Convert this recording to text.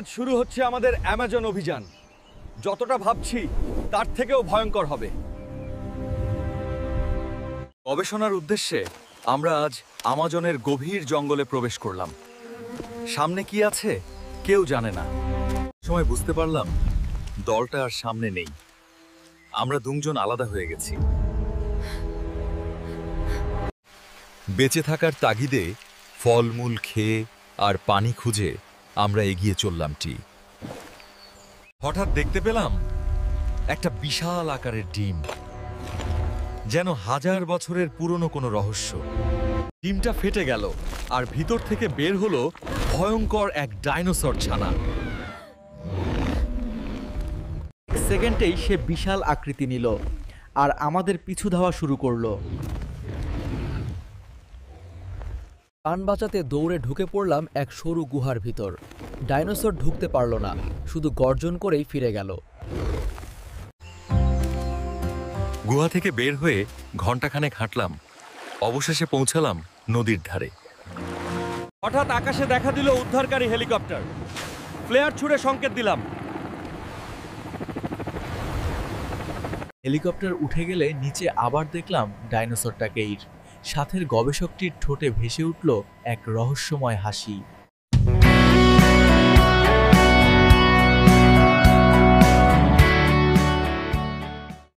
আজ শুরু হচ্ছে আমাদের অ্যামাজন অভিযান। যতটা ভাবছি তার থেকেও ভয়ঙ্কর হবে। গবেষণার উদ্দেশ্যে আমরা আজ আমাজনের গভীর জঙ্গলে প্রবেশ করলাম। সামনে কি আছে কেউ জানে না। সময় বুঝতে পারলাম দলটা আর সামনে নেই। আমরা দুজন আলাদা হয়ে গেছি। বেঁচে থাকার তাগিদে ফলমূল খেয়ে আর পানি খুঁজে আমরা এগিয়ে চললাম। হঠাৎ দেখতে পেলাম একটা বিশাল আকারের ডিম, যেন হাজার বছরের পুরনো কোনো রহস্য। ডিমটা ফেটে গেল আর ভিতর থেকে বের হলো ভয়ঙ্কর এক ডাইনোসর ছানা। সেকেন্ডেই সে বিশাল আকৃতি নিল আর আমাদের পিছু ধাওয়া শুরু করলো। প্রাণ বাঁচাতে দৌড়ে ঢুকে পড়লাম এক সরু গুহার ভিতর। ডাইনোসর ঢুকতে পারল না, শুধু গর্জন করেই ফিরে গেল। গুহা থেকে বের হয়ে ঘণ্টাখানেক হাঁটলাম, অবশেষে পৌঁছালাম নদীর ধারে। হঠাৎ আকাশে দেখা দিল উদ্ধারকারী হেলিকপ্টার। ফ্লেয়ার ছুড়ে সংকেত দিলাম। হেলিকপ্টার উঠে গেলে নিচে আবার দেখলাম ডাইনোসরটাকেই। সাথের গবেষকটির ঠোঁটে ভেসে উঠল এক রহস্যময় হাসি।